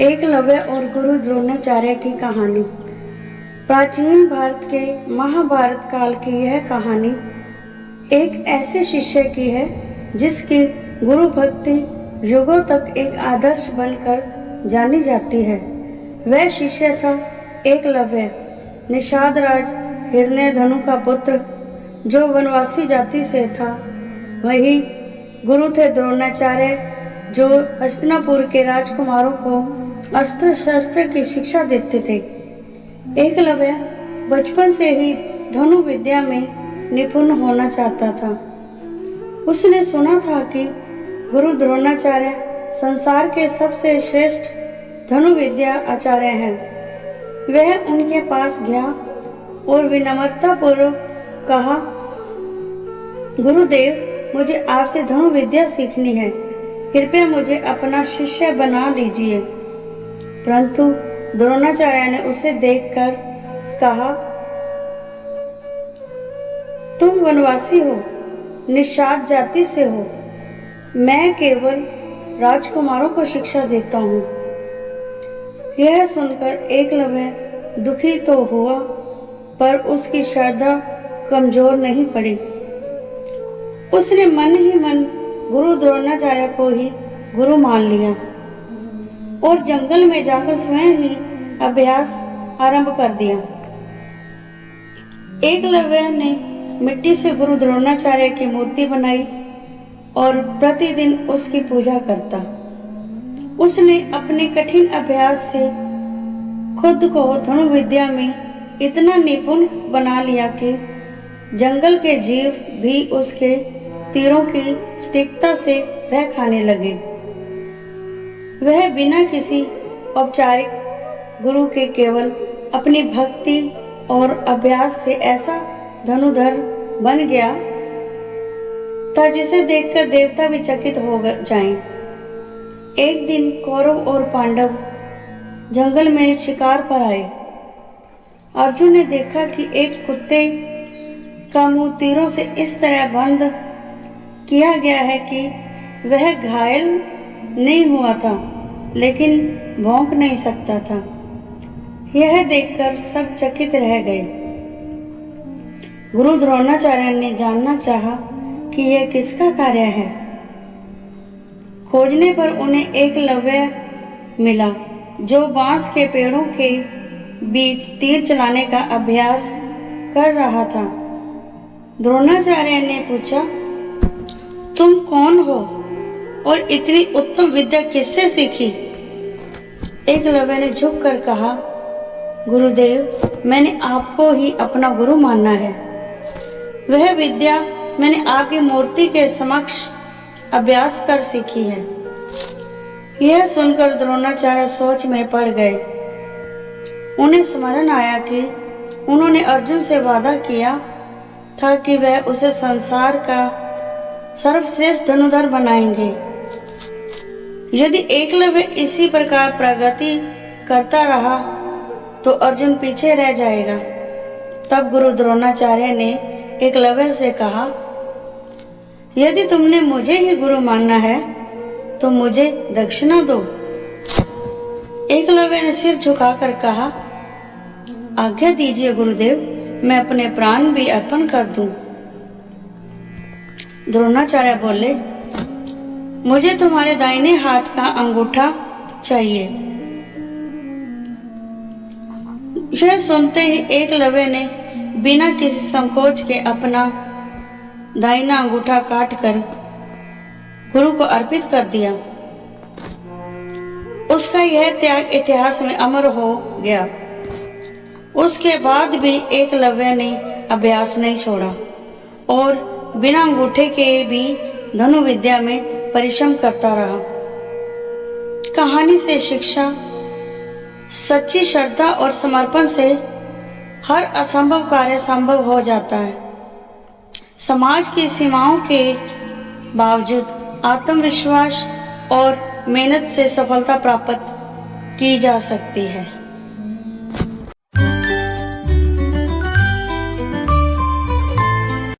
एकलव्य और गुरु द्रोणाचार्य की कहानी। प्राचीन भारत के महाभारत काल की यह कहानी एक ऐसे शिष्य की है जिसकी गुरु भक्ति युगों तक एक आदर्श बनकर जानी जाती है। वह शिष्य था एकलव्य, निषाद राज हिरण्यधनु का पुत्र, जो वनवासी जाति से था। वही गुरु थे द्रोणाचार्य, जो हस्तिनापुर के राजकुमारों को अस्त्र शस्त्र की शिक्षा देते थे। एकलव्य बचपन से ही धनु विद्या में निपुण होना चाहता था। उसने सुना था कि गुरु द्रोणाचार्य संसार के सबसे श्रेष्ठ धनु विद्या आचार्य हैं। वह उनके पास गया और विनम्रता पूर्वक कहा, गुरुदेव, मुझे आपसे धनु विद्या सीखनी है, कृपया मुझे अपना शिष्य बना लीजिए। परंतु द्रोणाचार्य ने उसे देखकर कहा, तुम वनवासी हो, निषाद जाति से हो, मैं केवल राजकुमारों को शिक्षा देता हूँ। यह सुनकर एकलव्य दुखी तो हुआ, पर उसकी श्रद्धा कमजोर नहीं पड़ी। उसने मन ही मन गुरु द्रोणाचार्य को ही गुरु मान लिया और जंगल में जाकर स्वयं ही अभ्यास आरंभ कर दिया। एकलव्य ने मिट्टी से गुरु द्रोणाचार्य की मूर्ति बनाई और प्रतिदिन उसकी पूजा करता। उसने अपने कठिन अभ्यास से खुद को धनु विद्या में इतना निपुण बना लिया कि जंगल के जीव भी उसके तीरों की सटीकता से वह खाने लगे। वह बिना किसी औपचारिक गुरु के केवल अपनी भक्ति और अभ्यास से ऐसा धनुधर बन गया था जिसे देखकर देवता भी चकित हो जाएं। एक दिन कौरव और पांडव जंगल में शिकार पर आए। अर्जुन ने देखा कि एक कुत्ते का मुंह तीरों से इस तरह बंद किया गया है कि वह घायल नहीं हुआ था, लेकिन भौंक नहीं सकता था। यह देखकर सब चकित रह गए। गुरु द्रोणाचार्य ने जानना चाहा कि यह किसका कार्य है। खोजने पर उन्हें एकलव्य मिला, जो बांस के पेड़ों के बीच तीर चलाने का अभ्यास कर रहा था। द्रोणाचार्य ने पूछा, तुम कौन हो और इतनी उत्तम विद्या किससे सीखी? एकलव्य ने झुककर कहा, गुरुदेव, मैंने आपको ही अपना गुरु मानना है। वह विद्या मैंने आपकी मूर्ति के समक्ष अभ्यास कर सीखी है। यह सुनकर द्रोणाचार्य सोच में पड़ गए। उन्हें स्मरण आया कि उन्होंने अर्जुन से वादा किया था कि वह उसे संसार का सर्वश्रेष्ठ धनुधर बनाएंगे। यदि एकलव्य इसी प्रकार प्रगति करता रहा तो अर्जुन पीछे रह जाएगा। तब गुरु द्रोणाचार्य ने एकलव्य से कहा, यदि तुमने मुझे ही गुरु मानना है तो मुझे दक्षिणा दो। एकलव्य ने सिर झुकाकर कहा, आज्ञा दीजिए गुरुदेव, मैं अपने प्राण भी अर्पण कर दूं। द्रोणाचार्य बोले, मुझे तुम्हारे दाहिने हाथ का अंगूठा चाहिए। यह सुनते ही एकलव्य ने बिना किसी संकोच के अपना दाहिना अंगूठा काटकर गुरु को अर्पित कर दिया। उसका यह त्याग इतिहास में अमर हो गया। उसके बाद भी एकलव्य ने अभ्यास नहीं छोड़ा और बिना अंगूठे के भी धनु विद्या में परिश्रम करता रहा। कहानी से शिक्षा, सच्ची श्रद्धा और समर्पण से हर असंभव कार्य संभव हो जाता है। समाज की सीमाओं के बावजूद आत्मविश्वास और मेहनत से सफलता प्राप्त की जा सकती है।